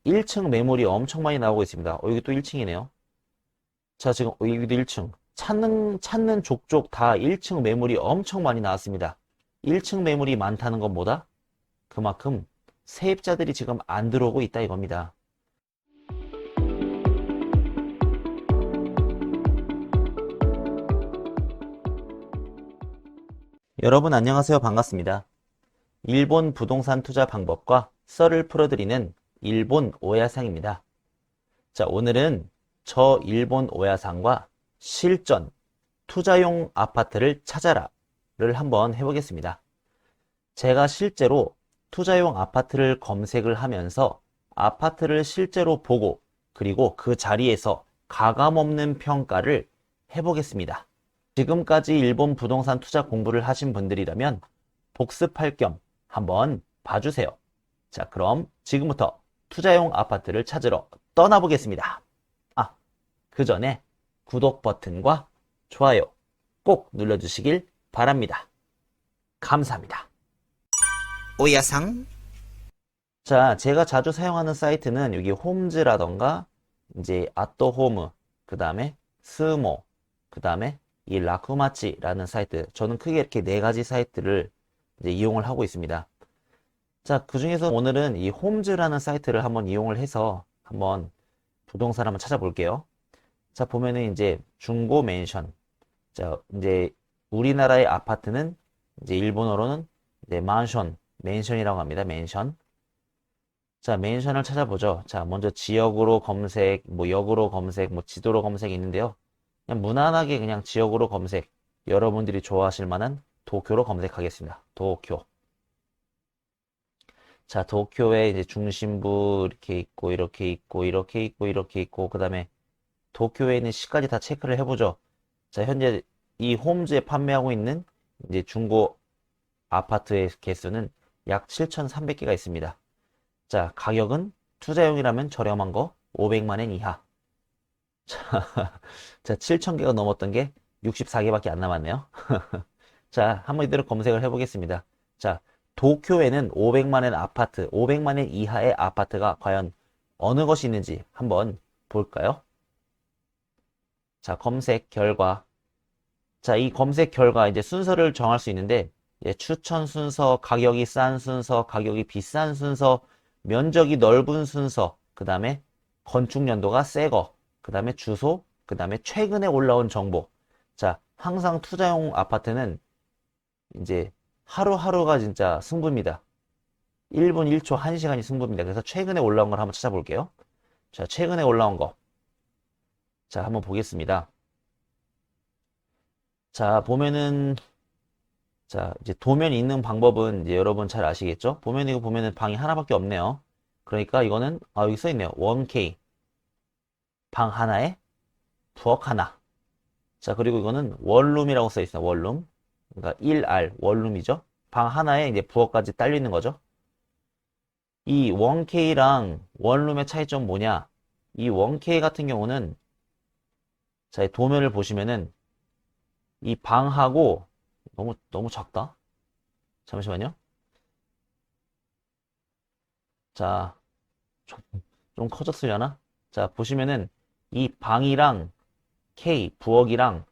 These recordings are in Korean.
1층 매물이 엄청 많이 나오고 있습니다. 여기 또 1층이네요. 자, 지금 여기도 1층. 찾는 족족 다 1층 매물이 엄청 많이 나왔습니다. 1층 매물이 많다는 건 뭐다? 그만큼 세입자들이 지금 안 들어오고 있다 이겁니다. 여러분 안녕하세요. 반갑습니다. 일본 부동산 투자 방법과 썰을 풀어드리는 일본 오야상입니다. 자, 오늘은 저 일본 오야상과 실전 투자용 아파트를 찾아라를 한번 해보겠습니다. 제가 실제로 투자용 아파트를 검색을 하면서 아파트를 실제로 보고 그리고 그 자리에서 가감없는 평가를 해보겠습니다. 지금까지 일본 부동산 투자 공부를 하신 분들이라면 복습할 겸 한번 봐주세요. 자, 그럼 지금부터 투자용 아파트를 찾으러 떠나보겠습니다. 아, 그 전에 구독 버튼과 좋아요 꼭 눌러주시길 바랍니다. 감사합니다. 오야상? 자, 제가 자주 사용하는 사이트는 여기 홈즈라던가 이제 아또홈, 그 다음에 스모, 그 다음에 이 라쿠마치라는 사이트. 저는 크게 이렇게 네 가지 사이트를 이제 이용을 하고 있습니다. 자, 그 중에서 오늘은 이 홈즈라는 사이트를 한번 이용을 해서 한번 부동산 한번 찾아볼게요. 자, 보면은 이제 중고 맨션. 자, 이제 우리나라의 아파트는 이제 일본어로는 이제 만션, 맨션이라고 합니다. 맨션. 자, 맨션을 찾아보죠. 자, 먼저 지역으로 검색, 뭐 역으로 검색, 뭐 지도로 검색이 있는데요. 그냥 무난하게 그냥 지역으로 검색. 여러분들이 좋아하실 만한 도쿄로 검색하겠습니다. 도쿄. 자, 도쿄에 이제 중심부 이렇게 있고, 이렇게 있고, 이렇게 있고, 이렇게 있고, 그 다음에 도쿄에 있는 시까지 다 체크를 해보죠. 자, 현재 이 홈즈에 판매하고 있는 이제 중고 아파트의 개수는 약 7,300개가 있습니다. 자, 가격은 투자용이라면 저렴한 거 500만 엔 이하. 자, 7,000개가 넘었던 게 64개밖에 안 남았네요. 자, 한번 이대로 검색을 해보겠습니다. 자, 도쿄에는 500만 엔 아파트, 500만 엔 이하의 아파트가 과연 어느 것이 있는지 한번 볼까요? 자, 검색 결과. 자, 이 검색 결과 이제 순서를 정할 수 있는데, 추천 순서, 가격이 싼 순서, 가격이 비싼 순서, 면적이 넓은 순서, 그 다음에 건축 연도가 새 거, 그 다음에 주소, 그 다음에 최근에 올라온 정보. 자, 항상 투자용 아파트는 이제 하루하루가 진짜 승부입니다. 1분 1초 1시간이 승부입니다. 그래서 최근에 올라온 걸 한번 찾아볼게요. 자, 최근에 올라온 거. 자, 한번 보겠습니다. 자, 보면은, 자, 이제 도면이 있는 방법은 이제 여러분 잘 아시겠죠? 보면 이거 보면은 방이 하나밖에 없네요. 그러니까 이거는, 여기 써 있네요. 1K. 방 하나에 부엌 하나. 자, 그리고 이거는 원룸이라고 써 있어요. 원룸. 그러니까 1R, 원룸이죠. 방 하나에 이제 부엌까지 딸려 있는 거죠. 이 1K랑 원룸의 차이점 뭐냐? 이 1K 같은 경우는, 자, 이 도면을 보시면은, 이 방하고, 너무 작다? 잠시만요. 자, 좀, 좀 커졌으려나? 자, 보시면은, 이 방이랑 K, 부엌이랑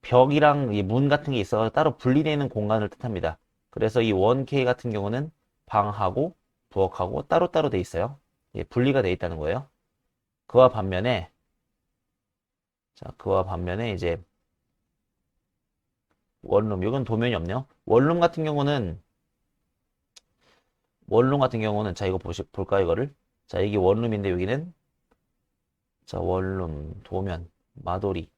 벽이랑 이 문 같은 게 있어 따로 분리되어 있는 공간을 뜻합니다. 그래서 이 1K 같은 경우는 방하고 부엌하고 따로따로 돼 있어요. 예, 분리가 돼 있다는 거예요. 그와 반면에, 자, 그와 반면에 이제 원룸, 이건 도면이 없네요. 원룸 같은 경우는, 자, 이거 볼까요, 이거를? 자, 이게 원룸인데 여기는, 자, 원룸, 도면, 마돌이.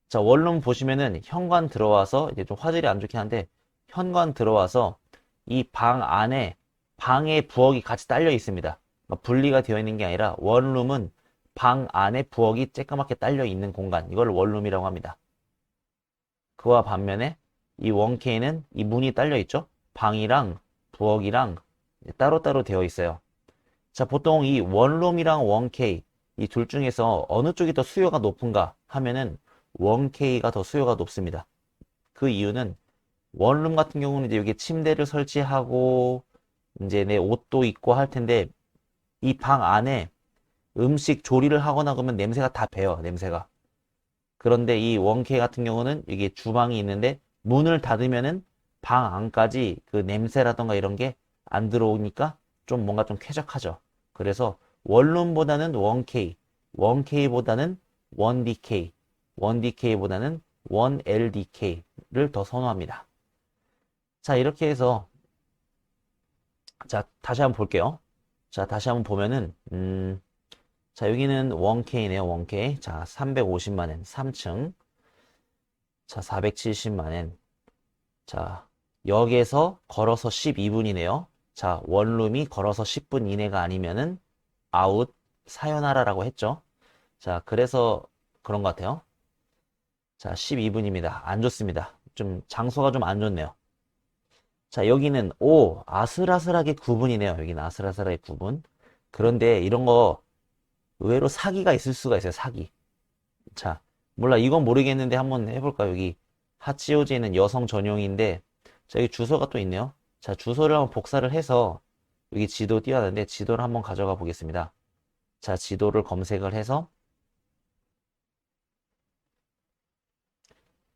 자, 원룸 보시면은 현관 들어와서, 이제 좀 화질이 안 좋긴 한데, 현관 들어와서 이 방 안에, 방에 부엌이 같이 딸려 있습니다. 그러니까 분리가 되어 있는 게 아니라, 원룸은 방 안에 부엌이 쬐까맣게 딸려 있는 공간. 이걸 원룸이라고 합니다. 그와 반면에, 이 1K는 이 문이 딸려 있죠? 방이랑 부엌이랑 따로따로 되어 있어요. 자, 보통 이 원룸이랑 1K, 이 둘 중에서 어느 쪽이 더 수요가 높은가 하면은 1K가 더 수요가 높습니다. 그 이유는 원룸 같은 경우는 이제 여기 침대를 설치하고 이제 내 옷도 입고 할 텐데 이 방 안에 음식 조리를 하거나 그러면 냄새가 다 배요, 냄새가. 그런데 이 1K 같은 경우는 이게 주방이 있는데 문을 닫으면은 방 안까지 그 냄새라던가 이런 게 안 들어오니까 좀 뭔가 좀 쾌적하죠. 그래서 원룸보다는 1K, 1K보다는 1DK, 1DK보다는 1LDK를 더 선호합니다. 자, 이렇게 해서 자, 다시 한번 볼게요. 자, 다시 한번 보면은 자, 여기는 1K네요. 1K. 자, 350만 원, 3층. 자, 470만 원. 자, 역에서 걸어서 12분이네요. 자, 원룸이 걸어서 10분 이내가 아니면은 아웃 사요나라라고 했죠. 자, 그래서 그런 것 같아요. 자, 12분입니다. 안 좋습니다. 좀 장소가 좀 안 좋네요. 자, 여기는 오, 아슬아슬하게 9분이네요. 여기는 아슬아슬하게 9분. 그런데 이런 거 의외로 사기가 있을 수가 있어요. 사기. 자, 몰라. 이건 모르겠는데 한번 해볼까요? 여기 하치오지는 여성 전용인데 자, 여기 주소가 또 있네요. 자, 주소를 한번 복사를 해서 여기 지도 띄웠는데 지도를 한번 가져가 보겠습니다. 자, 지도를 검색을 해서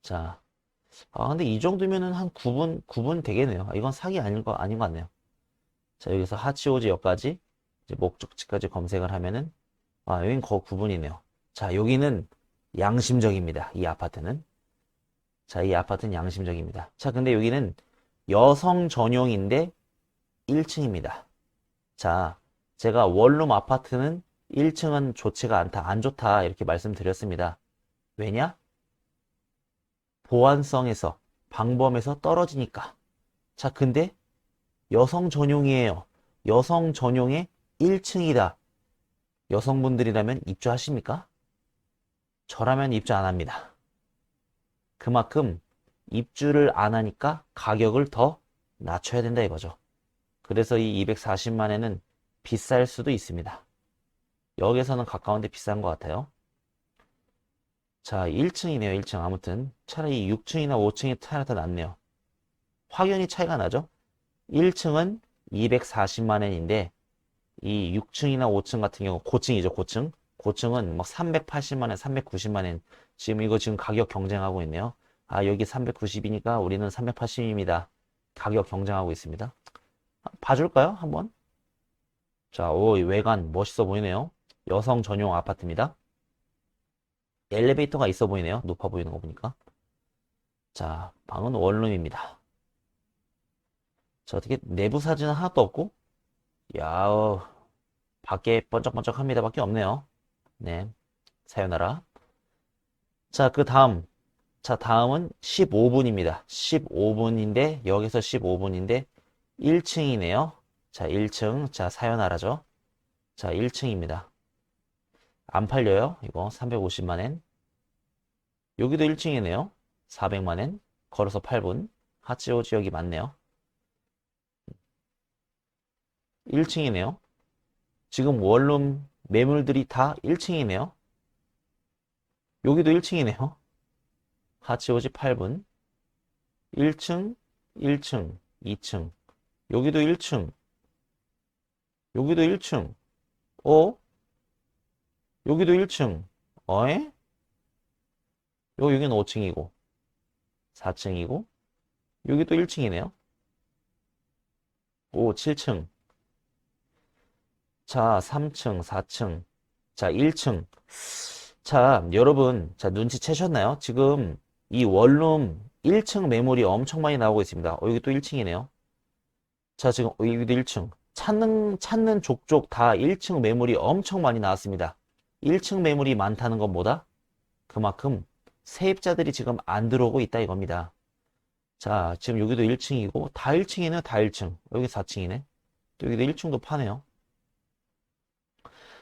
자, 근데 이 정도면은 한 9분 되겠네요. 이건 사기 아닌 것 같네요. 자, 여기서 하치오지역까지 이제 목적지까지 검색을 하면은 여긴 거 9분이네요. 자, 여기는 양심적입니다. 이 아파트는. 자, 이 아파트는 양심적입니다. 자, 근데 여기는 여성 전용인데 1층입니다. 자, 제가 원룸 아파트는 1층은 좋지가 않다, 안 좋다, 이렇게 말씀드렸습니다. 왜냐? 보안성에서, 방범에서 떨어지니까. 자, 근데 여성 전용이에요. 여성 전용의 1층이다. 여성분들이라면 입주하십니까? 저라면 입주 안 합니다. 그만큼 입주를 안 하니까 가격을 더 낮춰야 된다 이거죠. 그래서 이 240만에는 비쌀 수도 있습니다. 역에서는 가까운데 비싼 것 같아요. 자, 1층이네요. 1층. 아무튼 차라리 6층이나 5층이 차이가 더 낫네요. 확연히 차이가 나죠. 1층은 240만 원인데 이 6층이나 5층 같은 경우 고층이죠. 고층. 고층은 막 380만 원, 390만 원. 지금 이거 지금 가격 경쟁하고 있네요. 여기 390이니까 우리는 380입니다. 가격 경쟁하고 있습니다. 봐줄까요? 한번. 자, 이 외관 멋있어 보이네요. 여성 전용 아파트입니다. 엘리베이터가 있어 보이네요. 높아 보이는 거 보니까. 자, 방은 원룸입니다. 자, 어떻게 내부 사진은 하나도 없고, 야, 밖에 번쩍번쩍합니다. 밖에 없네요. 네, 사요나라. 자, 그 다음. 자, 다음은 15분입니다. 15분인데, 여기서 15분인데, 1층이네요. 자, 1층. 자, 사요나라죠. 자, 1층입니다. 안 팔려요. 이거 350만엔. 여기도 1층이네요. 400만엔. 걸어서 8분. 하치오 지역이 많네요. 1층이네요. 지금 원룸 매물들이 다 1층이네요. 여기도 1층이네요. 하치오지 8분. 1층, 1층, 2층. 여기도 1층. 여기도 1층. 여기도 1층. 어에? 여기는 5층이고, 4층이고, 여기도 1층이네요. 7층. 자, 3층, 4층. 자, 1층. 자, 여러분, 자, 눈치채셨나요? 지금 이 원룸 1층 매물이 엄청 많이 나오고 있습니다. 여기 또 1층이네요. 자, 지금 여기도 1층. 찾는 족족 다 1층 매물이 엄청 많이 나왔습니다. 1층 매물이 많다는 건 뭐다? 그만큼 세입자들이 지금 안 들어오고 있다 이겁니다. 자, 지금 여기도 1층이고, 다 1층이네, 다 1층. 여기 4층이네. 또 여기도 1층도 파네요.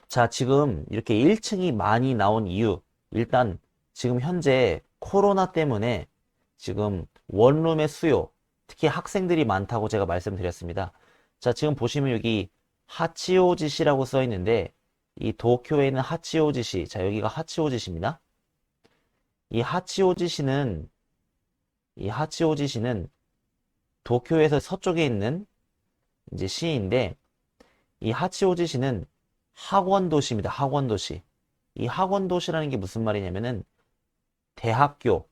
자, 지금 이렇게 1층이 많이 나온 이유. 일단, 지금 현재 코로나 때문에 지금 원룸의 수요, 특히 학생들이 많다고 제가 말씀드렸습니다. 자, 지금 보시면 여기 하치오지시라고 써 있는데, 이 도쿄에는 하치오지시, 자, 여기가 하치오지시입니다. 이 하치오지시는 도쿄에서 서쪽에 있는 이제 시인데, 이 하치오지시는 학원도시입니다. 학원도시. 이 학원도시라는 게 무슨 말이냐면은 대학교,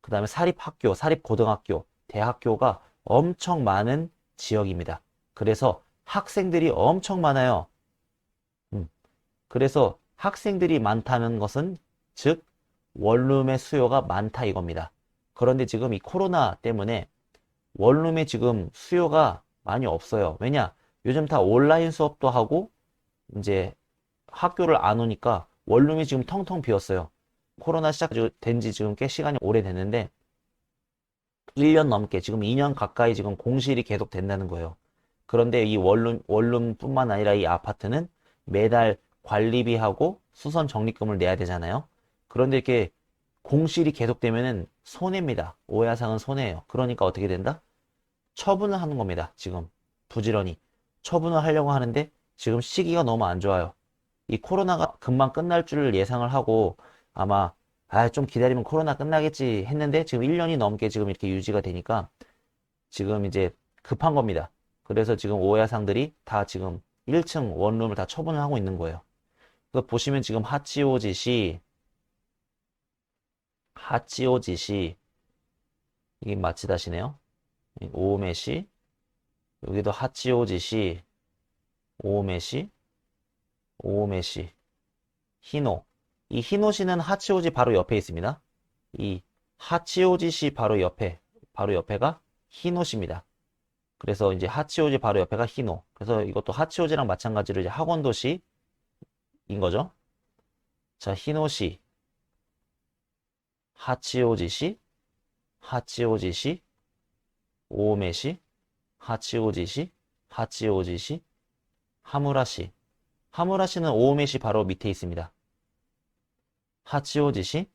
그 다음에 사립학교, 사립고등학교, 대학교가 엄청 많은 지역입니다. 그래서 학생들이 엄청 많아요. 음, 그래서 학생들이 많다는 것은 즉 원룸의 수요가 많다 이겁니다. 그런데 지금 이 코로나 때문에 원룸에 지금 수요가 많이 없어요. 왜냐? 요즘 다 온라인 수업도 하고 이제 학교를 안 오니까 원룸이 지금 텅텅 비었어요. 코로나 시작된 지 지금 꽤 시간이 오래됐는데 1년 넘게 지금 2년 가까이 지금 공실이 계속 된다는 거예요. 그런데 이 원룸뿐만 아니라 이 아파트는 매달 관리비하고 수선 적립금을 내야 되잖아요. 그런데 이렇게 공실이 계속되면은 손해입니다. 오야상은 손해예요. 그러니까 어떻게 된다? 처분을 하는 겁니다. 지금 부지런히 처분을 하려고 하는데 지금 시기가 너무 안 좋아요. 이 코로나가 금방 끝날 줄 예상을 하고 아마 좀 기다리면 코로나 끝나겠지 했는데 지금 1년이 넘게 지금 이렇게 유지가 되니까 지금 이제 급한 겁니다. 그래서 지금 오야상들이 다 지금 1층 원룸을 다 처분을 하고 있는 거예요. 그래서 보시면 지금 하치오지시 이게 마치다시네요. 오메시 여기도 하치오지시 오메시 오메시 히노 이 히노시는 하치오지 바로 옆에 있습니다. 이 하치오지시 바로 옆에가 히노시입니다. 그래서 이제 하치오지 바로 옆에가 히노. 그래서 이것도 하치오지랑 마찬가지로 이제 학원도시인 거죠. 자, 히노시, 하치오지시, 하치오지시, 오메시, 하치오지시, 하치오지시, 하무라시. 하무라시는 오메시 바로 밑에 있습니다. 하치오지시,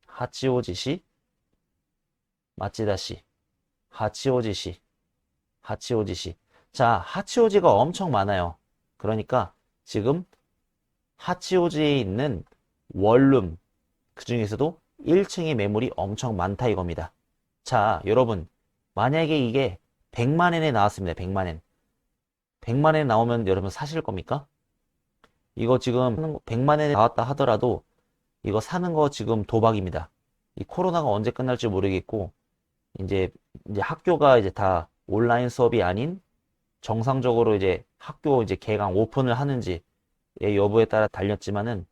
하치오지시, 마치다시, 하치오지시, 하치오지시. 자, 하치오지가 엄청 많아요. 그러니까 지금 하치오지에 있는 원룸, 그 중에서도 1층의 매물이 엄청 많다 이겁니다. 자, 여러분, 만약에 이게 100만엔에 나왔습니다. 100만엔. 100만엔에 나오면 여러분 사실 겁니까? 이거 지금 100만엔에 나왔다 하더라도 이거 사는 거 지금 도박입니다. 이 코로나가 언제 끝날지 모르겠고, 이제, 학교가 이제 다 온라인 수업이 아닌 정상적으로 이제 학교 이제 개강 오픈을 하는지의 여부에 따라 달렸지만은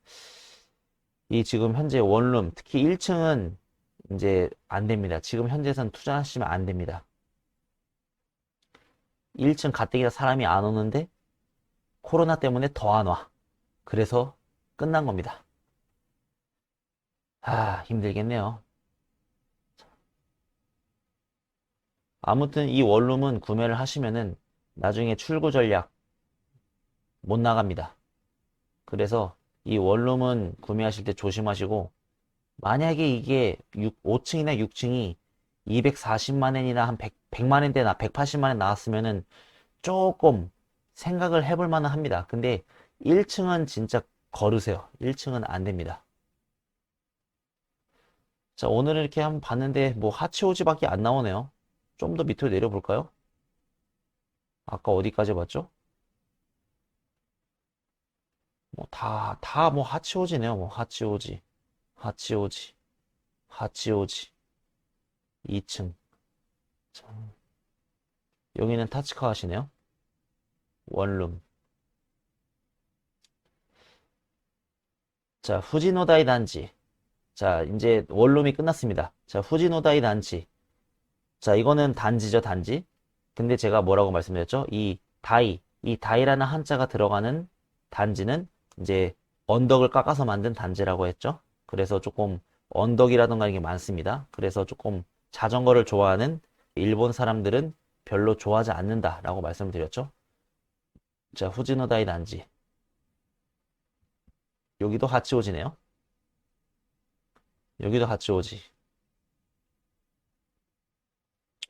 이 지금 현재 원룸 특히 1층은 이제 안 됩니다. 지금 현재선 투자하시면 안 됩니다. 1층 가뜩이나 사람이 안 오는데 코로나 때문에 더 안 와. 그래서 끝난 겁니다. 힘들겠네요. 아무튼 이 원룸은 구매를 하시면은 나중에 출구 전략 못 나갑니다. 그래서 이 원룸은 구매하실 때 조심하시고 만약에 이게 5층이나 6층이 240만 원이나 한 100만 원대나 180만 원 나왔으면은 조금 생각을 해볼 만은 합니다. 근데 1층은 진짜 거르세요. 1층은 안 됩니다. 자, 오늘은 이렇게 한번 봤는데 뭐 하치오지밖에 안 나오네요. 좀 더 밑으로 내려볼까요? 아까 어디까지 봤죠? 뭐 다 뭐 하치오지네요. 뭐 하치오지, 하치오지, 하치오지. 2층. 자, 여기는 타치카 하시네요. 원룸. 자, 후지노다이 단지. 자, 이제 원룸이 끝났습니다. 자, 후지노다이 단지. 자, 이거는 단지죠, 단지. 근데 제가 뭐라고 말씀드렸죠? 이 다이라는 한자가 들어가는 단지는 이제 언덕을 깎아서 만든 단지라고 했죠. 그래서 조금 언덕이라던가 이게 많습니다. 그래서 조금 자전거를 좋아하는 일본 사람들은 별로 좋아하지 않는다라고 말씀을 드렸죠. 자, 후지노다이 단지. 여기도 하치오지네요. 여기도 하치오지.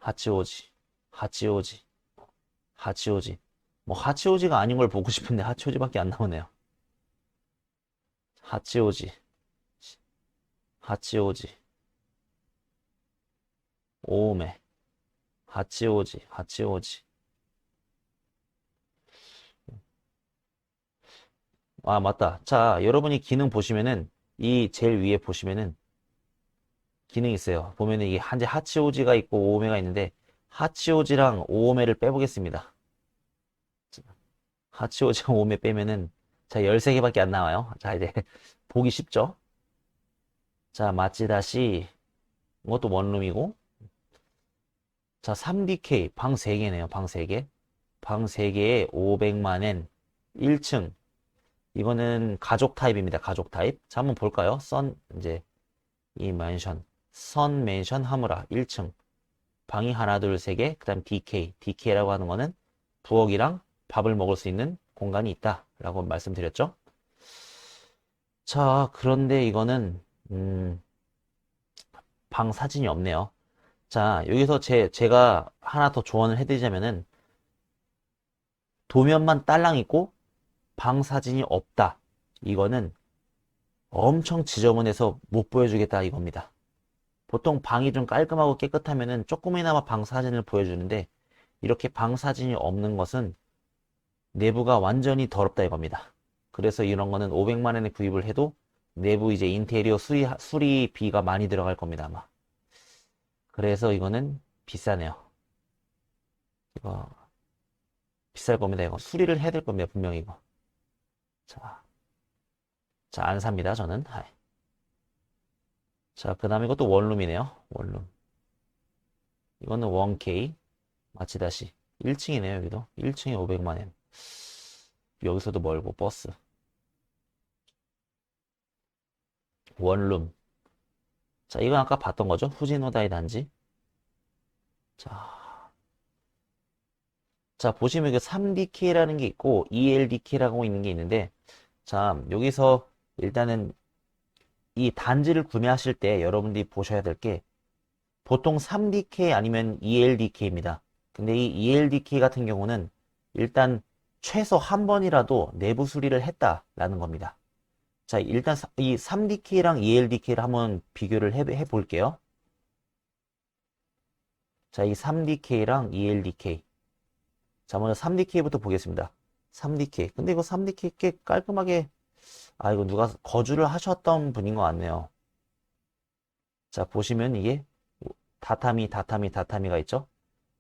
하치오지. 하치오지. 하치오지. 뭐 하치오지가 아닌 걸 보고 싶은데 하치오지밖에 안 나오네요. 하치오지. 하치오지. 오메. 하치오지. 하치오지. 아, 맞다. 자, 여러분이 기능 보시면은, 이 제일 위에 보시면은, 기능 있어요. 보면은 이게 한제 하치오지가 있고 오오메가 있는데, 하치오지랑 오오메를 빼보겠습니다. 하치오지랑 오오메 빼면은, 자, 13개밖에 안 나와요. 자, 이제, 보기 쉽죠? 자, 마찌다시, 이것도 원룸이고, 자, 3DK, 방 3개네요. 방 3개. 방 3개에 500만엔, 1층. 이거는 가족 타입입니다. 가족 타입. 자, 한번 볼까요? 이제, 이 맨션. 선 맨션 하무라, 1층. 방이 하나, 둘, 세 개. 그 다음 DK. DK라고 하는 거는 부엌이랑 밥을 먹을 수 있는 공간이 있다. 라고 말씀드렸죠? 자, 그런데 이거는, 방 사진이 없네요. 자, 여기서 제가 하나 더 조언을 해드리자면은, 도면만 딸랑 있고, 방 사진이 없다. 이거는 엄청 지저분해서 못 보여주겠다 이겁니다. 보통 방이 좀 깔끔하고 깨끗하면은 조금이나마 방 사진을 보여주는데, 이렇게 방 사진이 없는 것은 내부가 완전히 더럽다 이겁니다. 그래서 이런 거는 500만 원에 구입을 해도 내부 이제 인테리어 수리비가 많이 들어갈 겁니다, 아마. 그래서 이거는 비싸네요. 이거 비쌀 겁니다, 이거. 수리를 해야 될 겁니다, 분명히 이거. 자, 자, 안 삽니다, 저는. 하이. 자, 그 다음에 이것도 원룸이네요. 원룸. 이거는 1K. 마치다시. 1층이네요, 여기도. 1층에 500만 원. 여기서도 멀고, 버스. 원룸. 자, 이건 아까 봤던 거죠? 후지노다이 단지. 자, 자, 보시면 그 3DK라는 게 있고, ELDK라고 있는 게 있는데, 자, 여기서 일단은 이 단지를 구매하실 때 여러분들이 보셔야 될 게, 보통 3DK 아니면 ELDK입니다. 근데 이 ELDK 같은 경우는 일단 최소 한 번이라도 내부 수리를 했다라는 겁니다. 자, 일단 이 3DK랑 ELDK를 한번 비교를 해 볼게요. 자, 이 3DK랑 ELDK. 자, 먼저 3DK부터 보겠습니다. 3DK. 근데 이거 3DK 꽤 깔끔하게, 아, 이거 누가 거주를 하셨던 분인 것 같네요. 자, 보시면 이게 다타미가 있죠?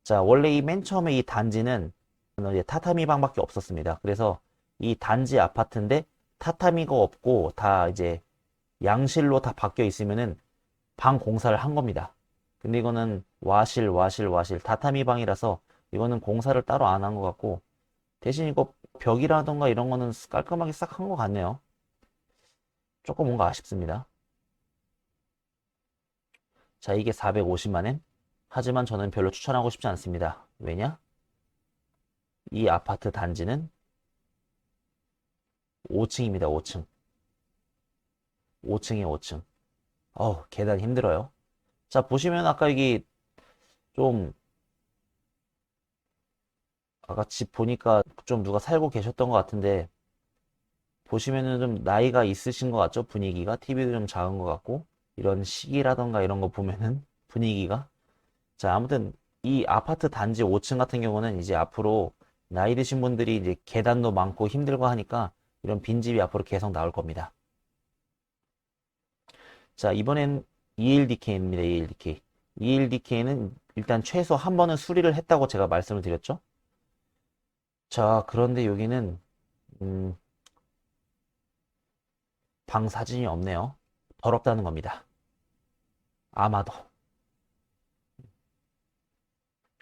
자, 원래 이 맨 처음에 이 단지는 이제 타타미 방밖에 없었습니다. 그래서 이 단지 아파트인데 타타미가 없고 다 이제 양실로 다 바뀌어 있으면은 방 공사를 한 겁니다. 근데 이거는 와실 타타미 방이라서 이거는 공사를 따로 안 한 것 같고 대신 이거 벽이라던가 이런 거는 깔끔하게 싹 한 것 같네요. 조금 뭔가 아쉽습니다. 자, 이게 450만 엔. 하지만 저는 별로 추천하고 싶지 않습니다. 왜냐? 이 아파트 단지는 5층입니다. 5층. 5층에 5층. 계단 힘들어요. 자, 보시면 아까 여기 좀 아까 집 보니까 좀 누가 살고 계셨던 것 같은데 보시면은 좀 나이가 있으신 것 같죠? 분위기가 TV도 좀 작은 것 같고 이런 시기라던가 이런 거 보면은 분위기가 자, 아무튼 이 아파트 단지 5층 같은 경우는 이제 앞으로 나이 드신 분들이 이제 계단도 많고 힘들고 하니까 이런 빈집이 앞으로 계속 나올 겁니다. 자, 이번엔 ELDK입니다. ELDK. ELDK는 일단 최소 한 번은 수리를 했다고 제가 말씀을 드렸죠. 자, 그런데 여기는 음, 방 사진이 없네요. 더럽다는 겁니다. 아마도.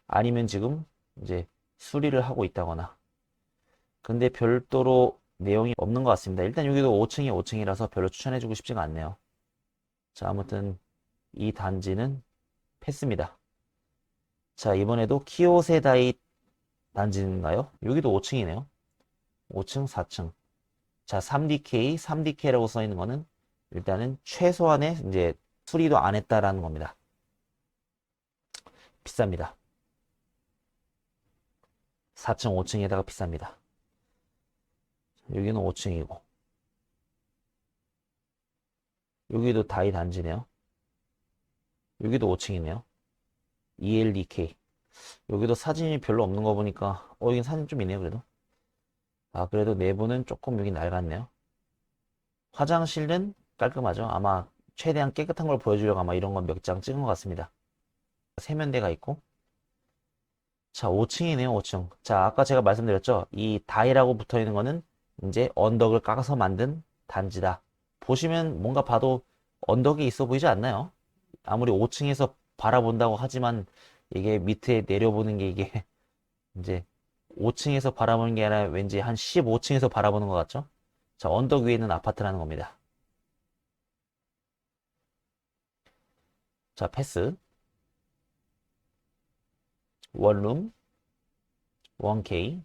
아니면 지금 이제 수리를 하고 있다거나. 근데 별도로 내용이 없는 것 같습니다. 일단 여기도 5층이 5층이라서 별로 추천해주고 싶지가 않네요. 자, 아무튼 이 단지는 패스입니다. 자, 이번에도 키오세다이 단지인가요? 여기도 5층이네요. 5층, 4층. 자, 3DK, 3DK라고 써 있는 거는 일단은 최소한의 이제 수리도 안 했다라는 겁니다. 비쌉니다. 4층, 5층에다가 비쌉니다. 여기는 5층이고. 여기도 다이 단지네요. 여기도 5층이네요. ELDK. 여기도 사진이 별로 없는 거 보니까, 여긴 사진 좀 있네요, 그래도. 아, 그래도 내부는 조금 여기 낡았네요. 화장실은 깔끔하죠. 아마 최대한 깨끗한 걸 보여주려고 아마 이런 건 몇 장 찍은 것 같습니다. 세면대가 있고. 자, 5층이네요, 5층. 자, 아까 제가 말씀드렸죠. 이 다이라고 붙어 있는 거는 이제 언덕을 깎아서 만든 단지다. 보시면 뭔가 봐도 언덕이 있어 보이지 않나요? 아무리 5층에서 바라본다고 하지만 이게 밑에 내려보는 게 이게 이제 5층에서 바라보는 게 아니라 왠지 한 15층에서 바라보는 것 같죠? 자, 언덕 위에 있는 아파트라는 겁니다. 자, 패스. 원룸, 1K.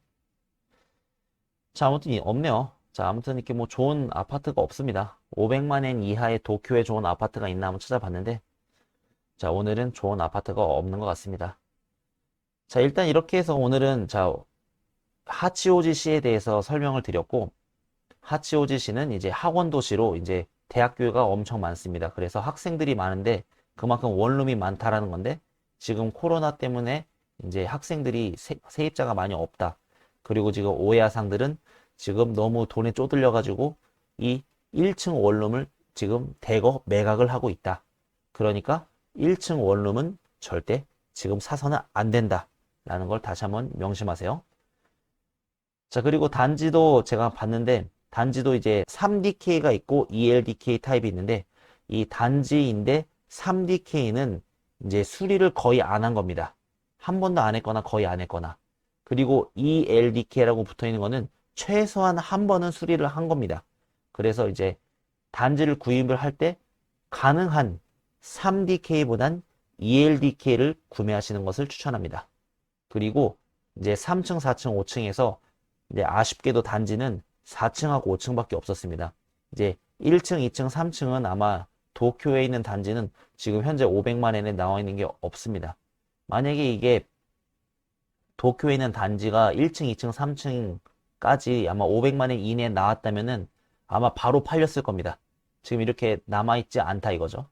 자, 아무튼 없네요. 자, 아무튼 이렇게 뭐 좋은 아파트가 없습니다. 500만 엔 이하의 도쿄에 좋은 아파트가 있나 한번 찾아봤는데, 자, 오늘은 좋은 아파트가 없는 것 같습니다. 자, 일단 이렇게 해서 오늘은 자, 하치오지시에 대해서 설명을 드렸고, 하치오지시는 이제 학원 도시로 이제 대학교가 엄청 많습니다. 그래서 학생들이 많은데 그만큼 원룸이 많다라는 건데, 지금 코로나 때문에 이제 학생들이 세입자가 많이 없다. 그리고 지금 오해아상들은 지금 너무 돈에 쪼들려 가지고 이 1층 원룸을 지금 대거 매각을 하고 있다. 그러니까 1층 원룸은 절대 지금 사서는 안 된다 라는 걸 다시 한번 명심하세요. 자, 그리고 단지도 제가 봤는데 단지도 이제 3DK가 있고 ELDK 타입이 있는데 이 단지인데 3DK는 이제 수리를 거의 안 한 겁니다. 한 번도 안 했거나 거의 안 했거나. 그리고 ELDK라고 붙어 있는 거는 최소한 한 번은 수리를 한 겁니다. 그래서 이제 단지를 구입을 할 때 가능한 3DK보단 ELDK를 구매하시는 것을 추천합니다. 그리고 이제 3층, 4층, 5층에서 이제 아쉽게도 단지는 4층하고 5층밖에 없었습니다. 이제 1층, 2층, 3층은 아마 도쿄에 있는 단지는 지금 현재 500만 엔에 나와 있는 게 없습니다. 만약에 이게 도쿄에 있는 단지가 1층, 2층, 3층까지 아마 500만 엔 이내에 나왔다면은 아마 바로 팔렸을 겁니다. 지금 이렇게 남아있지 않다 이거죠.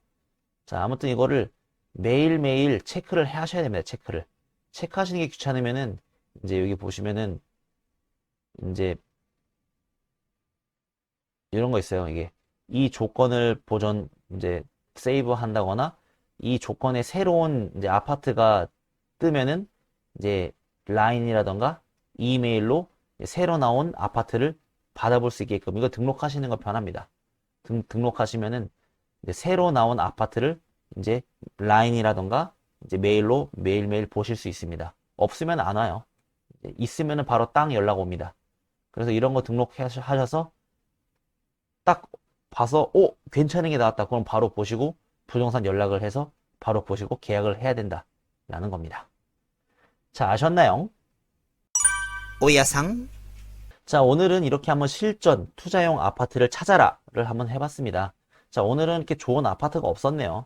자, 아무튼 이거를 매일매일 체크를 하셔야 됩니다. 체크를. 체크하시는 게 귀찮으면은 이제 여기 보시면은 이제 이런 거 있어요. 이게 이 조건을 보존 이제 세이브 한다거나 이 조건에 새로운 이제 아파트가 뜨면은 이제 라인이라던가 이메일로 새로 나온 아파트를 받아볼 수 있게끔 이거 등록하시는 거 편합니다. 등록하시면은 이제 새로 나온 아파트를 이제 라인이라던가 이제 메일로 매일매일 보실 수 있습니다. 없으면 안 와요. 있으면은 바로 땅 연락 옵니다. 그래서 이런 거 등록하셔서 딱 봐서 괜찮은 게 나왔다. 그럼 바로 보시고 부동산 연락을 해서 바로 보시고 계약을 해야 된다 라는 겁니다. 자, 아셨나요? 오야상, 자, 오늘은 이렇게 한번 실전 투자용 아파트를 찾아라를 한번 해봤습니다. 자, 오늘은 이렇게 좋은 아파트가 없었네요.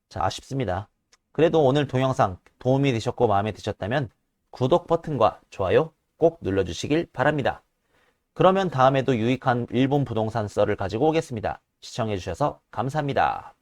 자, 아쉽습니다. 그래도 오늘 동영상 도움이 되셨고 마음에 드셨다면 구독 버튼과 좋아요 꼭 눌러주시길 바랍니다. 그러면 다음에도 유익한 일본 부동산 썰을 가지고 오겠습니다. 시청해주셔서 감사합니다.